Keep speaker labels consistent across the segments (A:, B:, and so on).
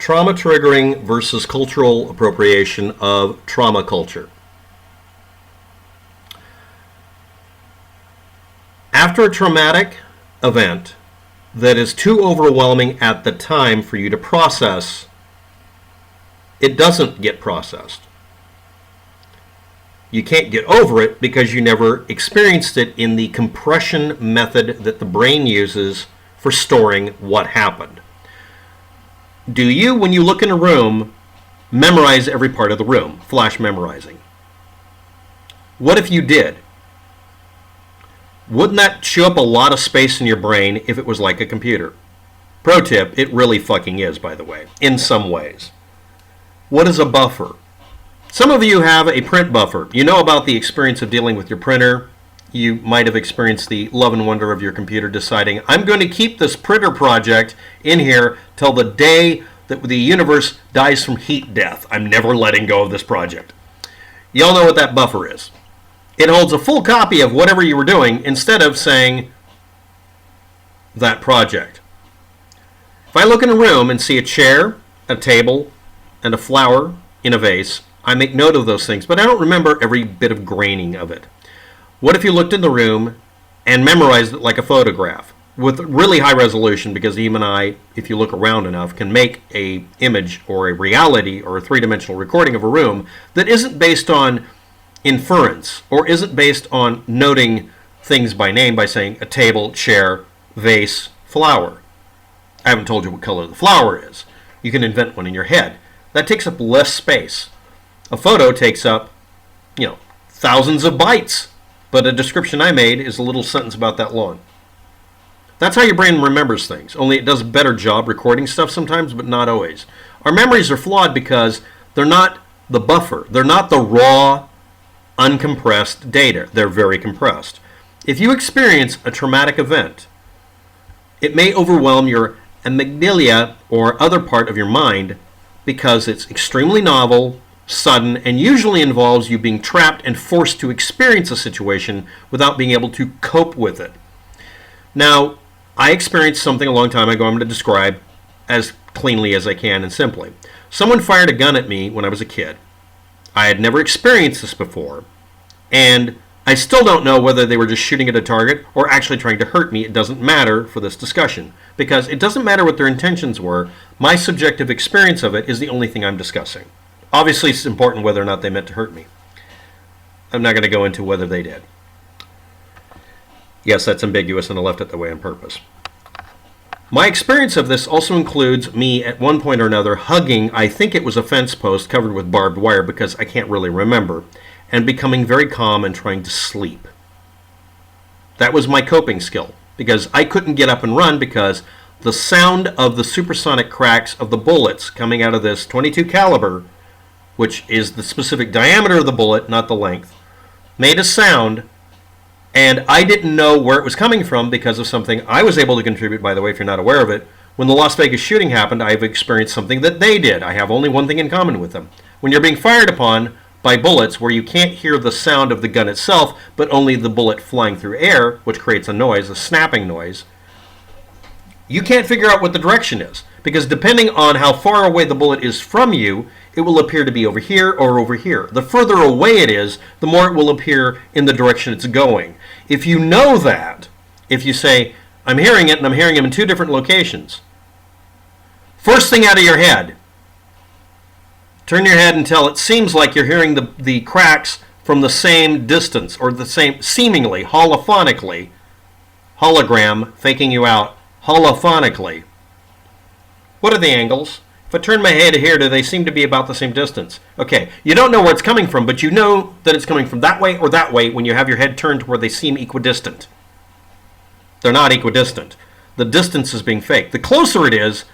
A: Trauma triggering versus cultural appropriation of trauma culture. After a traumatic event that is too overwhelming at the time for you to process, it doesn't get processed. You can't get over it because you never experienced it in the compression method that the brain uses for storing what happened. Do you, when you look in a room, memorize every part of the room, flash memorizing? What if you did? Wouldn't that chew up a lot of space in your brain if it was like a computer? Pro tip, it really fucking is, by the way, in some ways. What is a buffer? Some of you have a print buffer. You know about the experience of dealing with your printer. You might have experienced the love and wonder of your computer deciding, I'm going to keep this printer project in here till the day that the universe dies from heat death. I'm never letting go of this project. You all know what that buffer is. It holds a full copy of whatever you were doing instead of saying that project. If I look in a room and see a chair, a table, and a flower in a vase, I make note of those things, but I don't remember every bit of graining of it. What if you looked in the room and memorized it like a photograph with really high resolution, because the human eye, if you look around enough, can make an image or a reality or a three-dimensional recording of a room that isn't based on inference or isn't based on noting things by name by saying a table, chair, vase, flower. I haven't told you what color the flower is. You can invent one in your head. That takes up less space. A photo takes up, thousands of bytes. But a description I made is a little sentence about that long. That's how your brain remembers things, only it does a better job recording stuff sometimes, but not always. Our memories are flawed because they're not the buffer. They're not the raw, uncompressed data. They're very compressed. If you experience a traumatic event, it may overwhelm your amygdala or other part of your mind because it's extremely novel, sudden, and usually involves you being trapped and forced to experience a situation without being able to cope with it. Now, I experienced something a long time ago I'm going to describe as cleanly as I can and simply. Someone fired a gun at me when I was a kid. I had never experienced this before, and I still don't know whether they were just shooting at a target or actually trying to hurt me. It doesn't matter for this discussion, because it doesn't matter what their intentions were. My subjective experience of it is the only thing I'm discussing. Obviously, it's important whether or not they meant to hurt me. I'm not going to go into whether they did. Yes, that's ambiguous, and I left it that way on purpose. My experience of this also includes me at one point or another hugging, I think it was a fence post covered with barbed wire because I can't really remember, and becoming very calm and trying to sleep. That was my coping skill, because I couldn't get up and run because the sound of the supersonic cracks of the bullets coming out of this .22 caliber, which is the specific diameter of the bullet, not the length, made a sound, and I didn't know where it was coming from because of something I was able to contribute, by the way, if you're not aware of it. When the Las Vegas shooting happened, I've experienced something that they did. I have only one thing in common with them. When you're being fired upon by bullets where you can't hear the sound of the gun itself, but only the bullet flying through air, which creates a noise, a snapping noise, you can't figure out what the direction is, because depending on how far away the bullet is from you, it will appear to be over here or over here. The further away it is, the more it will appear in the direction it's going. If you know that, if you say, I'm hearing it and I'm hearing it in two different locations, first thing out of your head, turn your head until it seems like you're hearing the cracks from the same distance, or the same, seemingly, holophonically, hologram, faking you out, holophonically. What are the angles? If I turn my head here, do they seem to be about the same distance? Okay, you don't know where it's coming from, but you know that it's coming from that way or that way when you have your head turned to where they seem equidistant. They're not equidistant. The distance is being faked. The closer it is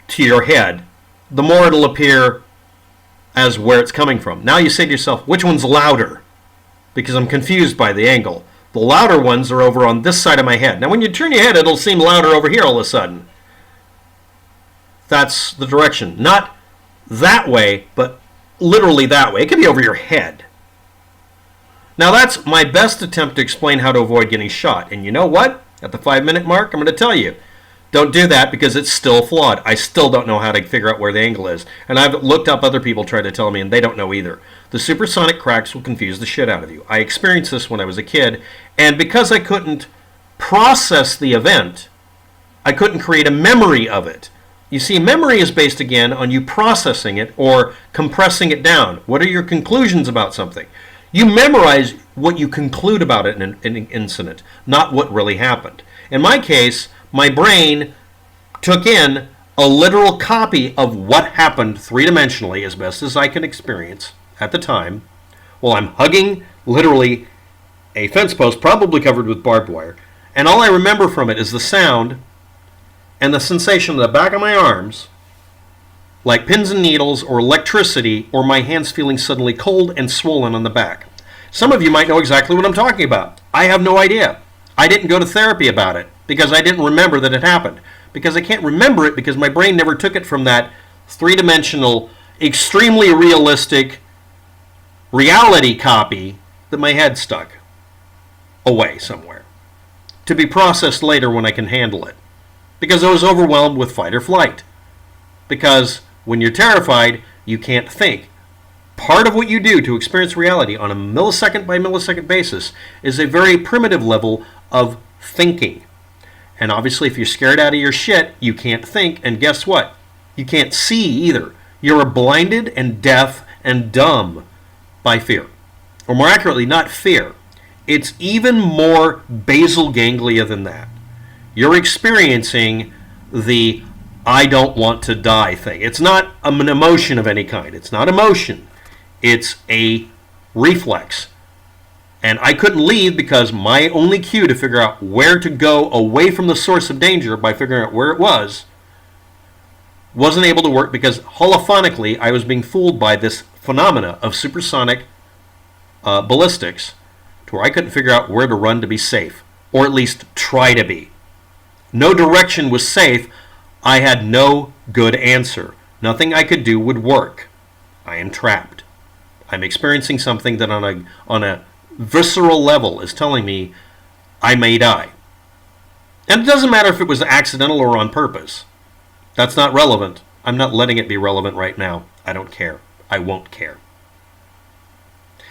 A: to your head, the more it'll appear as where it's coming from. Now you say to yourself, which one's louder? Because I'm confused by the angle. The louder ones are over on this side of my head. Now when you turn your head, it'll seem louder over here all of a sudden. That's the direction. Not that way, but literally that way. It could be over your head. Now that's my best attempt to explain how to avoid getting shot. And you know what? At the 5-minute mark, I'm going to tell you. Don't do that because it's still flawed. I still don't know how to figure out where the angle is. And I've looked up other people trying to tell me, and they don't know either. The supersonic cracks will confuse the shit out of you. I experienced this when I was a kid, and because I couldn't process the event, I couldn't create a memory of it. You see, memory is based, again, on you processing it or compressing it down. What are your conclusions about something? You memorize what you conclude about it in an incident, not what really happened. In my case, my brain took in a literal copy of what happened three-dimensionally as best as I can experience at the time while I'm hugging, literally, a fence post probably covered with barbed wire. And all I remember from it is the sound and the sensation in the back of my arms, like pins and needles or electricity, or my hands feeling suddenly cold and swollen on the back. Some of you might know exactly what I'm talking about. I have no idea. I didn't go to therapy about it because I didn't remember that it happened. Because I can't remember it because my brain never took it from that three-dimensional, extremely realistic reality copy that my head stuck away somewhere to be processed later when I can handle it. Because I was overwhelmed with fight or flight. Because when you're terrified, you can't think. Part of what you do to experience reality on a millisecond by millisecond basis is a very primitive level of thinking. And obviously, if you're scared out of your shit, you can't think. And guess what? You can't see either. You're blinded and deaf and dumb by fear. Or more accurately, not fear. It's even more basal ganglia than that. You're experiencing the I don't want to die thing. It's not an emotion of any kind. It's not emotion. It's a reflex. And I couldn't leave because my only cue to figure out where to go away from the source of danger by figuring out where it wasn't able to work because holophonically I was being fooled by this phenomena of supersonic ballistics to where I couldn't figure out where to run to be safe, or at least try to be. No direction was safe. I had no good answer. Nothing I could do would work. I am trapped. I'm experiencing something that on a visceral level is telling me I may die. And it doesn't matter if it was accidental or on purpose. That's not relevant. I'm not letting it be relevant right now. I don't care. I won't care.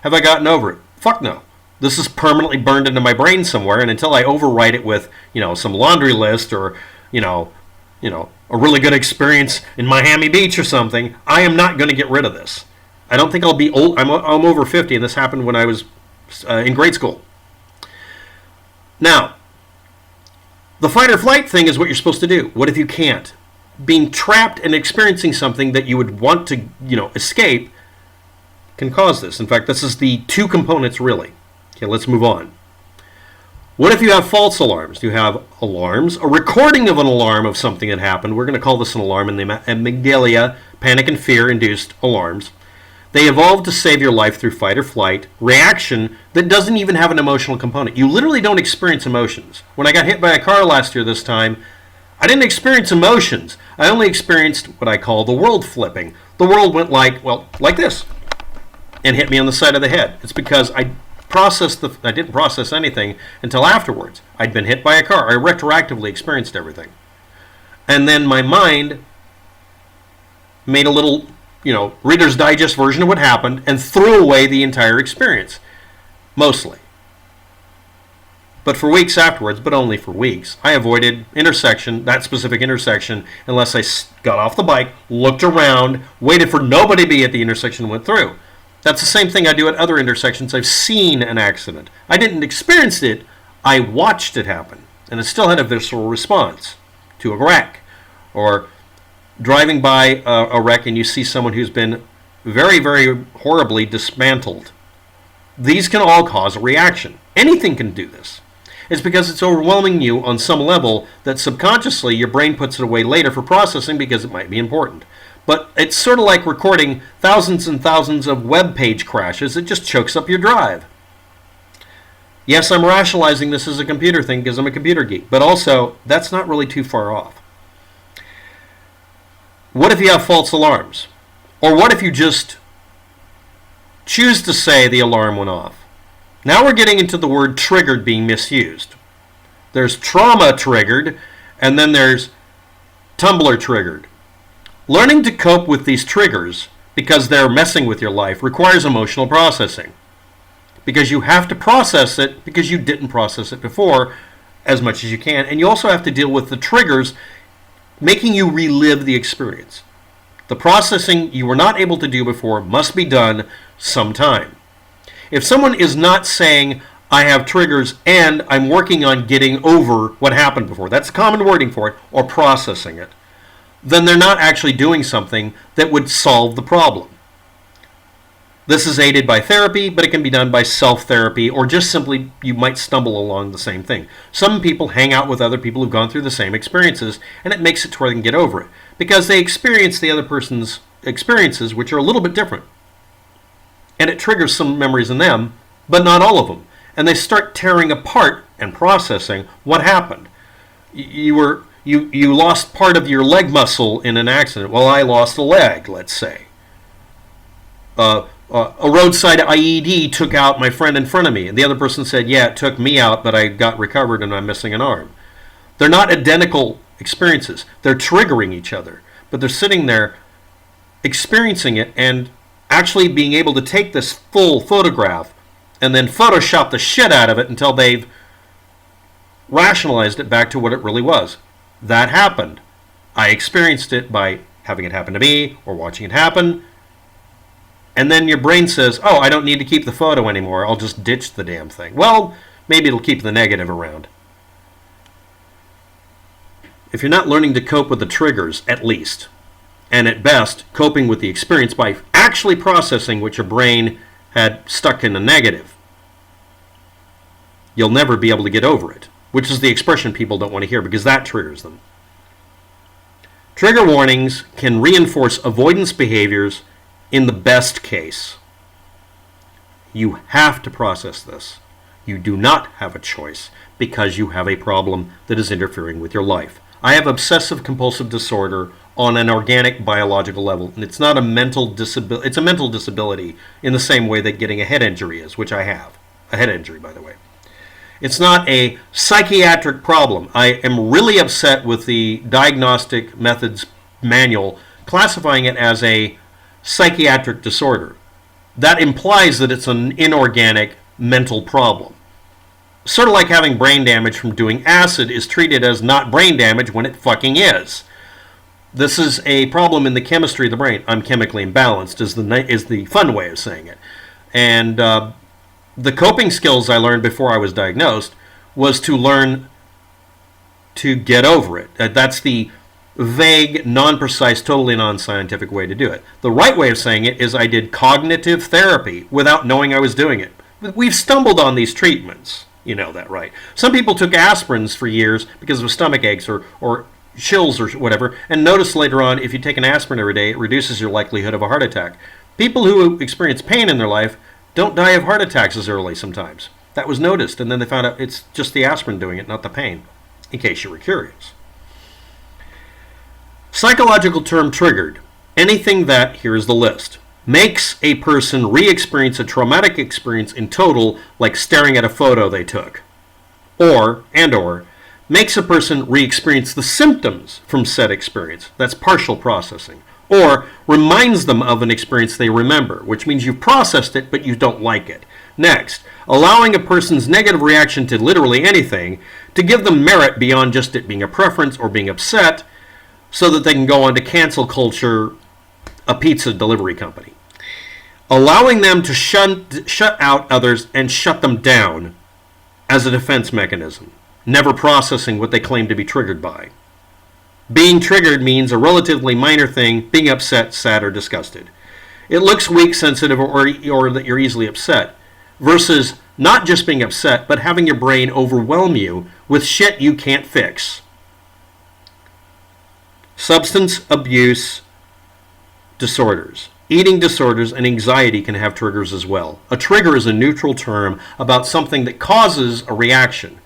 A: Have I gotten over it? Fuck no. This is permanently burned into my brain somewhere, and until I overwrite it with, some laundry list or, a really good experience in Miami Beach or something, I am not going to get rid of this. I don't think I'll be old. I'm over 50, and this happened when I was in grade school. Now, the fight or flight thing is what you're supposed to do. What if you can't? Being trapped and experiencing something that you would want to, escape can cause this. In fact, this is the two components, really. Okay, let's move on. What if you have false alarms? You have alarms, a recording of an alarm of something that happened. We're going to call this an alarm in the amygdala, panic and fear-induced alarms. They evolved to save your life through fight or flight reaction that doesn't even have an emotional component. You literally don't experience emotions. When I got hit by a car last year this time, I didn't experience emotions. I only experienced what I call the world flipping. The world went like this, and hit me on the side of the head. It's because I didn't process anything until afterwards. I'd been hit by a car. I retroactively experienced everything. And then my mind made a little, Reader's Digest version of what happened and threw away the entire experience. Mostly. But for weeks afterwards, but only for weeks, I avoided that specific intersection, unless I got off the bike, looked around, waited for nobody to be at the intersection and went through. That's the same thing I do at other intersections. I've seen an accident. I didn't experience it. I watched it happen. And it still had a visceral response to a wreck. Or driving by a wreck and you see someone who's been very, very horribly dismantled. These can all cause a reaction. Anything can do this. It's because it's overwhelming you on some level that subconsciously your brain puts it away later for processing because it might be important. But it's sort of like recording thousands and thousands of web page crashes. It just chokes up your drive. Yes, I'm rationalizing this as a computer thing because I'm a computer geek. But also, that's not really too far off. What if you have false alarms? Or what if you just choose to say the alarm went off? Now we're getting into the word triggered being misused. There's trauma triggered, And then there's Tumblr triggered. Learning to cope with these triggers, because they're messing with your life, requires emotional processing. Because you have to process it because you didn't process it before as much as you can. And you also have to deal with the triggers making you relive the experience. The processing you were not able to do before must be done sometime. If someone is not saying, I have triggers and I'm working on getting over what happened before, that's common wording for it, or processing it, then they're not actually doing something that would solve the problem. This is aided by therapy, but it can be done by self-therapy, or just simply you might stumble along the same thing. Some people hang out with other people who've gone through the same experiences, and it makes it to where they can get over it, because they experience the other person's experiences, which are a little bit different. And it triggers some memories in them, but not all of them. And they start tearing apart and processing what happened. You lost part of your leg muscle in an accident. Well, I lost a leg, let's say. A roadside IED took out my friend in front of me. And the other person said, yeah, it took me out, but I got recovered and I'm missing an arm. They're not identical experiences. They're triggering each other. But they're sitting there experiencing it and actually being able to take this full photograph and then Photoshop the shit out of it until they've rationalized it back to what it really was. That happened. I experienced it by having it happen to me or watching it happen. And then your brain says, oh, I don't need to keep the photo anymore. I'll just ditch the damn thing. Well, maybe it'll keep the negative around. If you're not learning to cope with the triggers, at least, and at best, coping with the experience by actually processing what your brain had stuck in the negative, you'll never be able to get over it, which is the expression people don't want to hear because that triggers them. Trigger warnings can reinforce avoidance behaviors in the best case. You have to process this. You do not have a choice because you have a problem that is interfering with your life. I have obsessive compulsive disorder on an organic biological level, and it's not a mental disability. It's a mental disability in the same way that getting a head injury is, which I have. A head injury, by the way. It's not a psychiatric problem. I am really upset with the Diagnostic Methods Manual classifying it as a psychiatric disorder. That implies that it's an inorganic mental problem. Sort of like having brain damage from doing acid is treated as not brain damage when it fucking is. This is a problem in the chemistry of the brain. I'm chemically imbalanced is the fun way of saying it. And the coping skills I learned before I was diagnosed was to learn to get over it. That's the vague, non-precise, totally non-scientific way to do it. The right way of saying it is I did cognitive therapy without knowing I was doing it. We've stumbled on these treatments. You know that, right? Some people took aspirins for years because of stomach aches or chills or whatever, and noticed later on if you take an aspirin every day, it reduces your likelihood of a heart attack. People who experience pain in their life don't die of heart attacks as early sometimes. That was noticed, and then they found out it's just the aspirin doing it, not the pain, in case you were curious. Psychological term triggered. Anything that, here is the list, makes a person re-experience a traumatic experience in total, like staring at a photo they took. Or makes a person re-experience the symptoms from said experience. That's partial processing. Or reminds them of an experience they remember, which means you've processed it, but you don't like it. Next, allowing a person's negative reaction to literally anything to give them merit beyond just it being a preference or being upset, so that they can go on to cancel culture, a pizza delivery company. Allowing them to shut out others and shut them down as a defense mechanism, never processing what they claim to be triggered by. Being triggered means a relatively minor thing, being upset, sad, or disgusted. It looks weak, sensitive, or that you're easily upset, versus not just being upset, but having your brain overwhelm you with shit you can't fix. Substance abuse disorders. Eating disorders and anxiety can have triggers as well. A trigger is a neutral term about something that causes a reaction.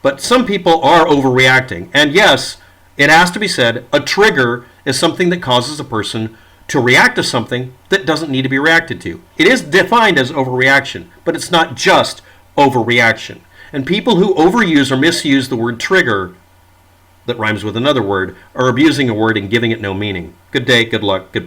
A: But some people are overreacting. And yes, it has to be said, a trigger is something that causes a person to react to something that doesn't need to be reacted to. It is defined as overreaction, but it's not just overreaction. And people who overuse or misuse the word trigger that rhymes with another word, or abusing a word and giving it no meaning. Good day, good luck, goodbye.